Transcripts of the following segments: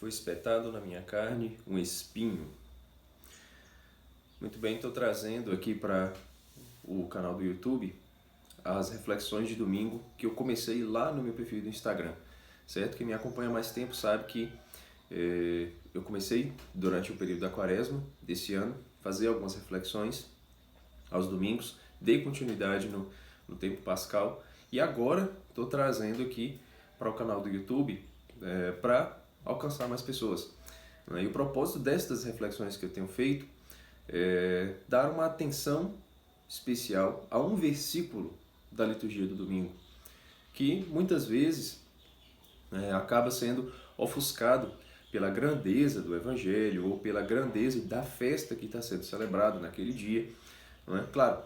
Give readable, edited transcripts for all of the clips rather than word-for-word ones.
Foi espetado na minha carne um espinho. Muito bem, estou trazendo aqui para o canal do YouTube as reflexões de domingo que eu comecei lá no meu perfil do Instagram, certo? Quem me acompanha há mais tempo sabe que eu comecei durante o período da quaresma desse ano fazer algumas reflexões aos domingos, dei continuidade no tempo pascal e agora estou trazendo aqui para o canal do YouTube para alcançar mais pessoas. E o propósito destas reflexões que eu tenho feito é dar uma atenção especial a um versículo da liturgia do domingo, que muitas vezes acaba sendo ofuscado pela grandeza do Evangelho ou pela grandeza da festa que está sendo celebrada naquele dia. Não é? Claro,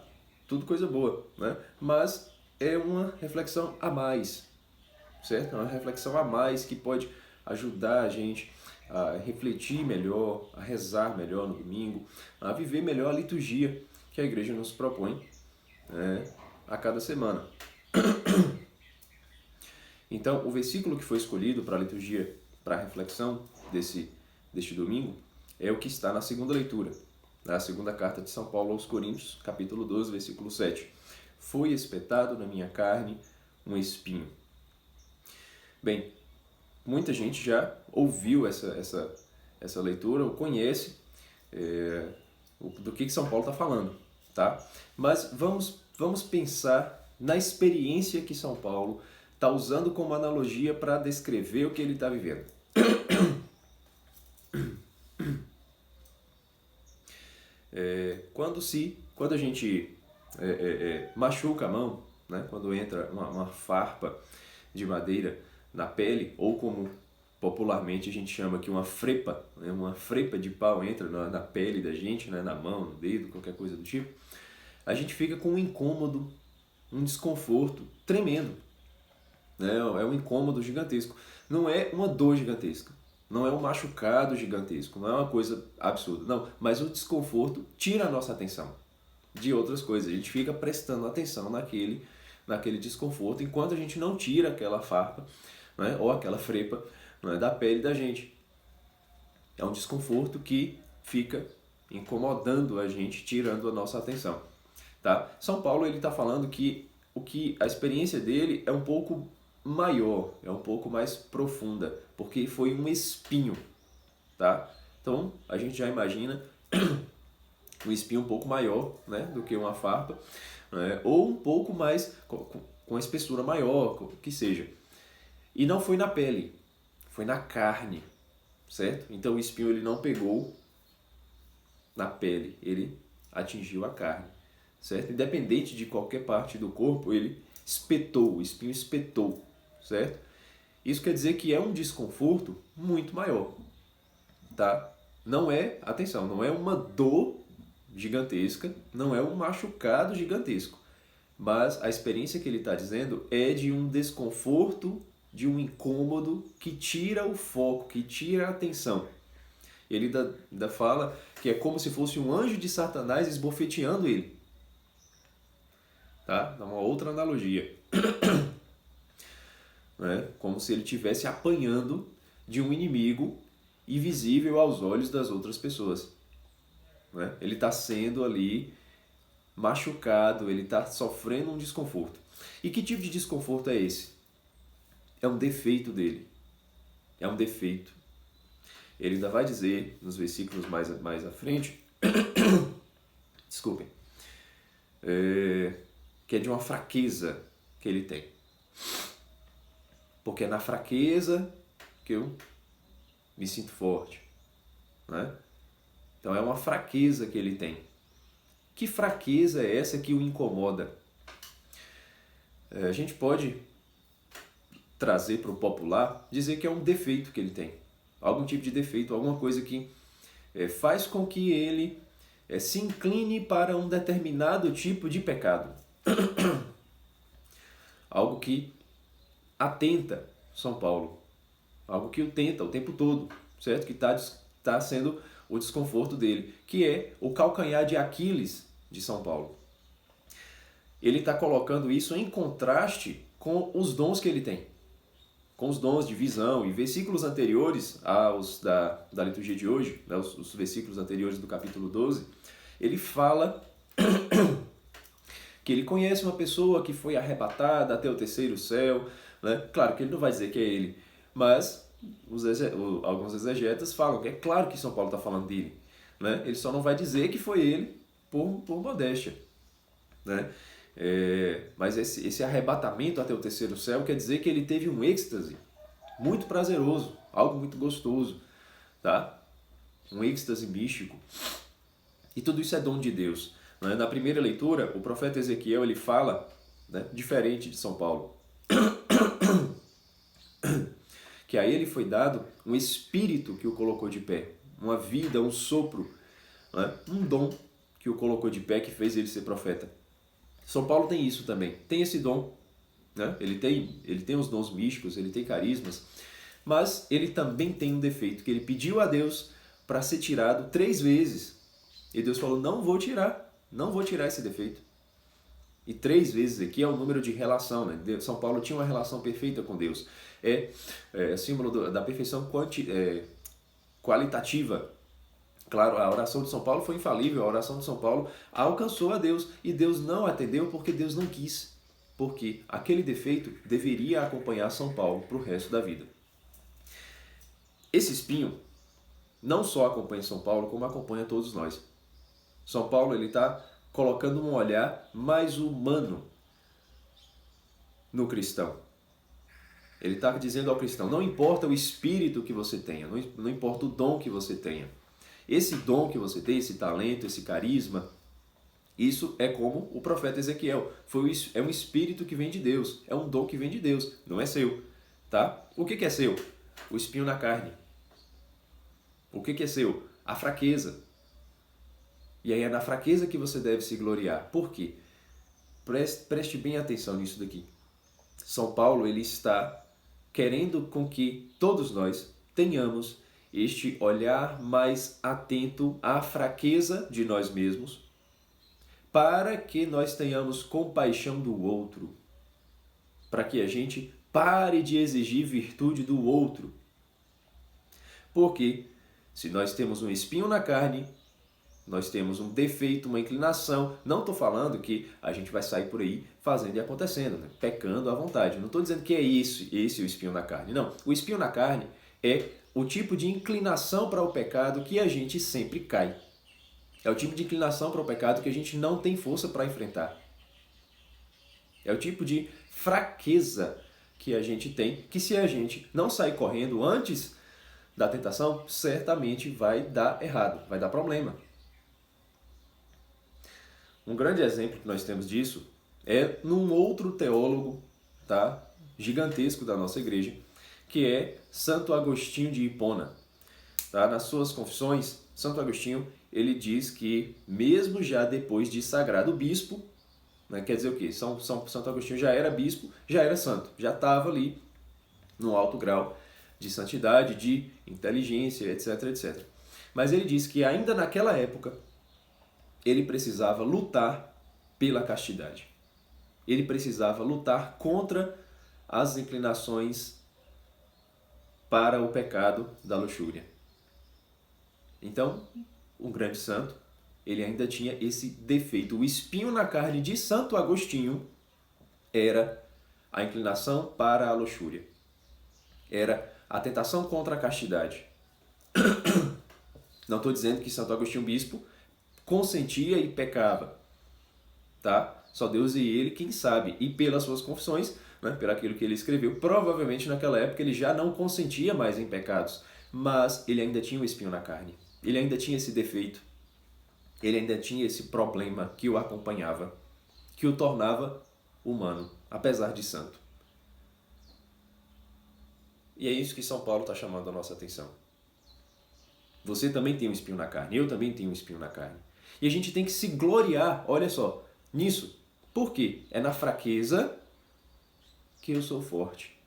tudo coisa boa, né? Mas é uma reflexão a mais, certo? É uma reflexão a mais que pode ajudar a gente a refletir melhor, a rezar melhor no domingo, a viver melhor a liturgia que a igreja nos propõe a cada semana. Então, o versículo que foi escolhido para a liturgia, para a reflexão deste domingo, é o que está na segunda leitura, na segunda carta de São Paulo aos Coríntios, capítulo 12, versículo 7. Foi espetado na minha carne um espinho. Bem, muita gente já ouviu essa leitura, ou conhece do que São Paulo está falando, tá? Mas vamos pensar na experiência que São Paulo está usando como analogia para descrever o que ele está vivendo. Quando a gente machuca a mão, né? Quando entra uma farpa de madeira na pele, ou como popularmente a gente chama aqui uma frepa, né? Uma frepa de pau entra na pele da gente, né? Na mão, no dedo, qualquer coisa do tipo, a gente fica com um incômodo, um desconforto tremendo. Né? É um incômodo gigantesco. Não é uma dor gigantesca, não é um machucado gigantesco, não é uma coisa absurda, não. Mas o desconforto tira a nossa atenção de outras coisas. A gente fica prestando atenção naquele desconforto enquanto a gente não tira aquela farpa, né? Ou aquela frepa, né? Da pele da gente. É um desconforto que fica incomodando a gente, tirando a nossa atenção. Tá? São Paulo está falando que a experiência dele é um pouco maior, é um pouco mais profunda, porque foi um espinho. Tá? Então a gente já imagina um espinho um pouco maior, né, do que uma farpa, né, ou um pouco mais, com espessura maior, que seja. E não foi na pele, foi na carne, certo? Então o espinho ele não pegou na pele, ele atingiu a carne, certo? Independente de qualquer parte do corpo, ele espetou, o espinho espetou, certo? Isso quer dizer que é um desconforto muito maior, tá? Não é, atenção, não é uma dor gigantesca, não é um machucado gigantesco, mas a experiência que ele está dizendo é de um desconforto, de um incômodo que tira o foco, que tira a atenção. Ele ainda fala que é como se fosse um anjo de Satanás esbofeteando ele. Tá? Dá uma outra analogia. Né? Como se ele estivesse apanhando de um inimigo invisível aos olhos das outras pessoas. Né? Ele está sendo ali machucado, ele está sofrendo um desconforto. E que tipo de desconforto é esse? É um defeito dele. É um defeito. Ele ainda vai dizer nos versículos mais à frente, desculpem, que é de uma fraqueza que ele tem. Porque é na fraqueza que eu me sinto forte. Né? Então é uma fraqueza que ele tem. Que fraqueza é essa que o incomoda? A gente pode trazer para o popular, dizer que é um defeito que ele tem. Algum tipo de defeito, alguma coisa que faz com que ele se incline para um determinado tipo de pecado. Algo que atenta São Paulo. Algo que o tenta o tempo todo, certo? Que está sendo o desconforto dele, que é o calcanhar de Aquiles de São Paulo. Ele está colocando isso em contraste com os dons que ele tem. com os dons de visão, e versículos anteriores aos da liturgia de hoje, né, os versículos anteriores do capítulo 12, ele fala que ele conhece uma pessoa que foi arrebatada até o terceiro céu, né? Claro que ele não vai dizer que é ele, mas alguns exegetas falam que é claro que São Paulo está falando dele, né? Ele só não vai dizer que foi ele por modéstia, né? Mas esse arrebatamento até o terceiro céu quer dizer que ele teve um êxtase muito prazeroso, algo muito gostoso, tá? Um êxtase místico. E tudo isso é dom de Deus. Né? Na primeira leitura, o profeta Ezequiel ele fala, né, diferente de São Paulo, que a ele foi dado um espírito que o colocou de pé, uma vida, um sopro, né, um dom que o colocou de pé, que fez ele ser profeta. São Paulo tem isso também, tem esse dom, né? Ele tem os dons místicos, ele tem carismas, mas ele também tem um defeito, que ele pediu a Deus para ser tirado 3 vezes. E Deus falou, não vou tirar esse defeito. E 3 vezes aqui é o número de relação, né? São Paulo tinha uma relação perfeita com Deus. É símbolo da perfeição qualitativa. Claro, a oração de São Paulo foi infalível, a oração de São Paulo alcançou a Deus e Deus não atendeu porque Deus não quis. Porque aquele defeito deveria acompanhar São Paulo para o resto da vida. Esse espinho não só acompanha São Paulo, como acompanha todos nós. São Paulo ele está colocando um olhar mais humano no cristão. Ele está dizendo ao cristão, não importa o espírito que você tenha, não importa o dom que você tenha. Esse dom que você tem, esse talento, esse carisma, isso é como o profeta Ezequiel. É um espírito que vem de Deus, é um dom que vem de Deus, não é seu. Tá? O que é seu? O espinho na carne. O que é seu? A fraqueza. E aí é na fraqueza que você deve se gloriar. Por quê? Preste bem atenção nisso daqui. São Paulo ele está querendo com que todos nós tenhamos este olhar mais atento à fraqueza de nós mesmos, para que nós tenhamos compaixão do outro, para que a gente pare de exigir virtude do outro. Porque se nós temos um espinho na carne, nós temos um defeito, uma inclinação. Não estou falando que a gente vai sair por aí fazendo e acontecendo, né? Pecando à vontade. Não estou dizendo que é esse o espinho na carne. Não. O espinho na carne é o tipo de inclinação para o pecado que a gente sempre cai. É o tipo de inclinação para o pecado que a gente não tem força para enfrentar. É o tipo de fraqueza que a gente tem, que se a gente não sair correndo antes da tentação, certamente vai dar errado, vai dar problema. Um grande exemplo que nós temos disso é num outro teólogo, tá, gigantesco da nossa igreja, que é Santo Agostinho de Hipona. Tá? Nas suas confissões, Santo Agostinho ele diz que mesmo já depois de sagrado bispo, né, quer dizer o quê? Santo Agostinho já era bispo, já era santo, já estava ali no alto grau de santidade, de inteligência, etc, etc. Mas ele diz que ainda naquela época ele precisava lutar pela castidade. Ele precisava lutar contra as inclinações para o pecado da luxúria. Então, um grande santo, ele ainda tinha esse defeito. O espinho na carne de Santo Agostinho era a inclinação para a luxúria. Era a tentação contra a castidade. Não estou dizendo que Santo Agostinho Bispo consentia e pecava. Tá? Só Deus e ele quem sabe. E pelas suas confissões, né, pelo aquilo que ele escreveu, provavelmente naquela época ele já não consentia mais em pecados. Mas ele ainda tinha o espinho na carne. Ele ainda tinha esse defeito. Ele ainda tinha esse problema que o acompanhava, que o tornava humano, apesar de santo. E é isso que São Paulo está chamando a nossa atenção. Você também tem um espinho na carne, eu também tenho um espinho na carne. E a gente tem que se gloriar, olha só, nisso. Por quê? É na fraqueza que eu sou forte.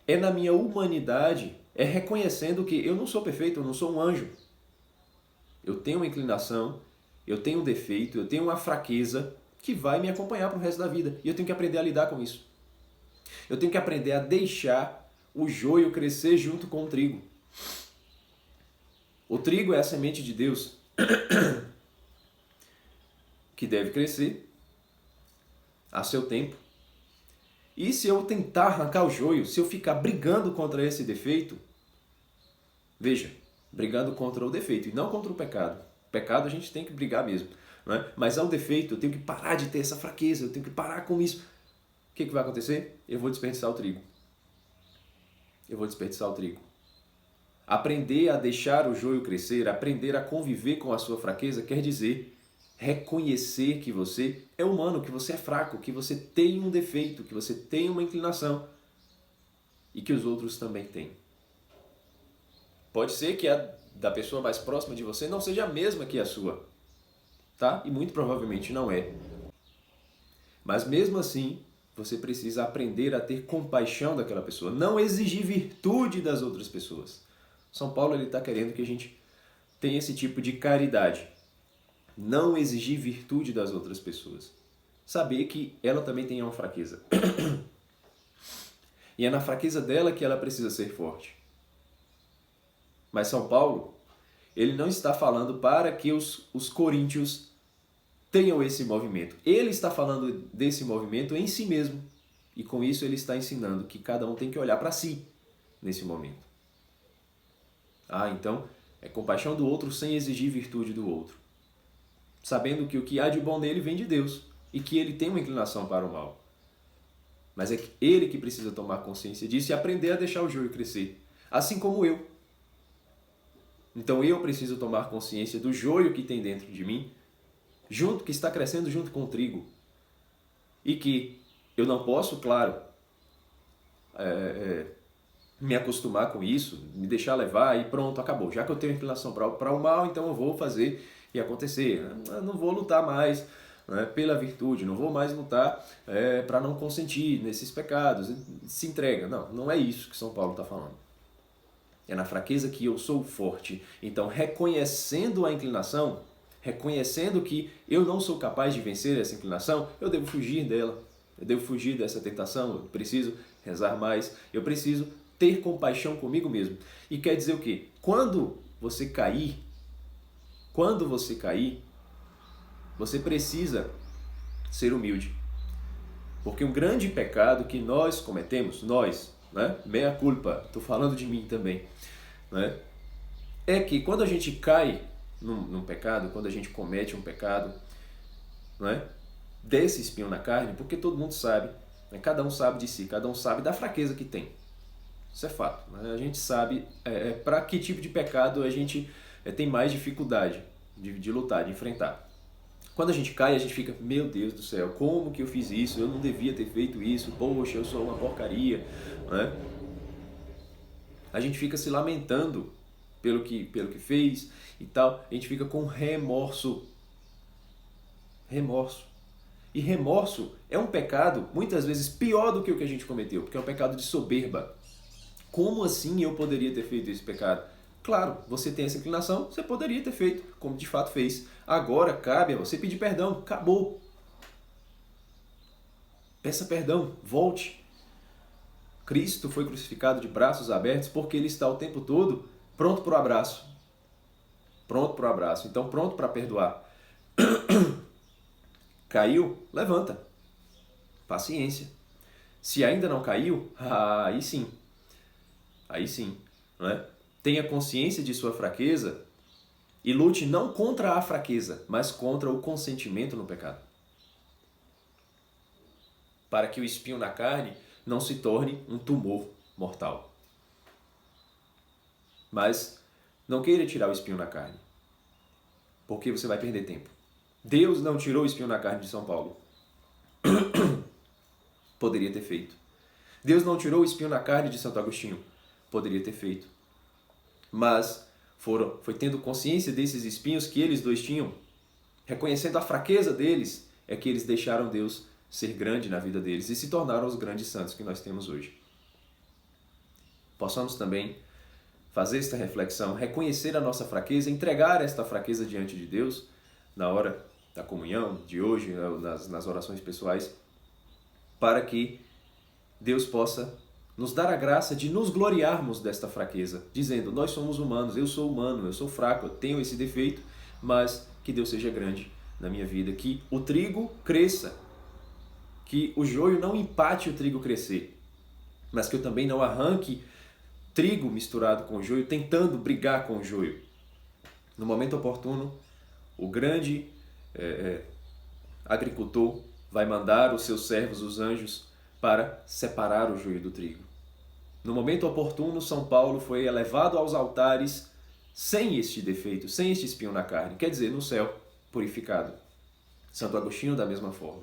É na minha humanidade, é reconhecendo que eu não sou perfeito, eu não sou um anjo. Eu tenho uma inclinação, eu tenho um defeito, eu tenho uma fraqueza que vai me acompanhar para o resto da vida. E eu tenho que aprender a lidar com isso. Eu tenho que aprender a deixar o joio crescer junto com o trigo. O trigo é a semente de Deus que deve crescer a seu tempo. E se eu tentar arrancar o joio, se eu ficar brigando contra esse defeito, veja, brigando contra o defeito e não contra o pecado. O pecado a gente tem que brigar mesmo. Não é? Mas ao defeito, eu tenho que parar de ter essa fraqueza, eu tenho que parar com isso. O que vai acontecer? Eu vou desperdiçar o trigo. Eu vou desperdiçar o trigo. Aprender a deixar o joio crescer, aprender a conviver com a sua fraqueza, quer dizer reconhecer que você é humano, que você é fraco, que você tem um defeito, que você tem uma inclinação e que os outros também têm. Pode ser que a da pessoa mais próxima de você não seja a mesma que a sua, tá? E muito provavelmente não é. Mas mesmo assim, você precisa aprender a ter compaixão daquela pessoa, não exigir virtude das outras pessoas. São Paulo está querendo que a gente tenha esse tipo de caridade. Não exigir virtude das outras pessoas. Saber que ela também tem uma fraqueza. E é na fraqueza dela que ela precisa ser forte. Mas São Paulo, ele não está falando para que os coríntios tenham esse movimento. Ele está falando desse movimento em si mesmo. E com isso ele está ensinando que cada um tem que olhar para si nesse momento. Então, é compaixão do outro sem exigir virtude do outro. Sabendo que o que há de bom nele vem de Deus e que ele tem uma inclinação para o mal. Mas é ele que precisa tomar consciência disso e aprender a deixar o joio crescer. Assim como eu. Então eu preciso tomar consciência do joio que tem dentro de mim, que está crescendo junto com o trigo. E que eu não posso, claro, me acostumar com isso, me deixar levar e pronto, acabou. Já que eu tenho inclinação para o mal, então eu vou fazer e acontecer. Eu não vou lutar mais pela virtude, não vou mais lutar para não consentir nesses pecados. Se entrega. Não é isso que São Paulo está falando. É na fraqueza que eu sou forte. Então, reconhecendo a inclinação, reconhecendo que eu não sou capaz de vencer essa inclinação, eu devo fugir dela. Eu devo fugir dessa tentação, eu preciso rezar mais, eu preciso ter compaixão comigo mesmo. E quer dizer o quê? Quando você cair, você precisa ser humilde. Porque um grande pecado que nós cometemos, meia culpa, estou falando de mim também, é que quando a gente cai num pecado, quando a gente comete um pecado, desse espinho na carne, porque todo mundo sabe, cada um sabe de si, cada um sabe da fraqueza que tem. Isso é fato. A gente sabe para que tipo de pecado a gente tem mais dificuldade de lutar, de enfrentar. Quando a gente cai, a gente fica, meu Deus do céu, como que eu fiz isso? Eu não devia ter feito isso, poxa, eu sou uma porcaria. A gente fica se lamentando pelo que fez e tal, a gente fica com remorso. E remorso é um pecado, muitas vezes, pior do que o que a gente cometeu, porque é um pecado de soberba. Como assim eu poderia ter feito esse pecado? Claro, você tem essa inclinação, você poderia ter feito, como de fato fez. Agora cabe a você pedir perdão, acabou. Peça perdão, volte. Cristo foi crucificado de braços abertos porque ele está o tempo todo pronto para o abraço. Pronto para o abraço, então pronto para perdoar. Caiu? Levanta. Paciência. Se ainda não caiu, aí sim. Tenha consciência de sua fraqueza e lute não contra a fraqueza, mas contra o consentimento no pecado. Para que o espinho na carne não se torne um tumor mortal. Mas não queira tirar o espinho na carne, porque você vai perder tempo. Deus não tirou o espinho na carne de São Paulo. Poderia ter feito. Deus não tirou o espinho na carne de Santo Agostinho. Poderia ter feito. Mas foi tendo consciência desses espinhos que eles dois tinham, reconhecendo a fraqueza deles, é que eles deixaram Deus ser grande na vida deles e se tornaram os grandes santos que nós temos hoje. Possamos também fazer esta reflexão, reconhecer a nossa fraqueza, entregar esta fraqueza diante de Deus na hora da comunhão de hoje, nas orações pessoais, para que Deus possa nos dar a graça de nos gloriarmos desta fraqueza, dizendo, nós somos humanos, eu sou humano, eu sou fraco, eu tenho esse defeito, mas que Deus seja grande na minha vida, que o trigo cresça, que o joio não empate o trigo crescer, mas que eu também não arranque trigo misturado com o joio, tentando brigar com o joio. No momento oportuno, o grande agricultor vai mandar os seus servos, os anjos, para separar o joio do trigo. No momento oportuno, São Paulo foi elevado aos altares sem este defeito, sem este espinho na carne, quer dizer, no céu, purificado. Santo Agostinho da mesma forma.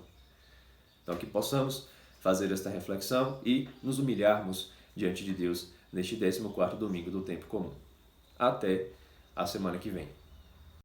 Então que possamos fazer esta reflexão e nos humilharmos diante de Deus neste 14º domingo do tempo comum. Até a semana que vem.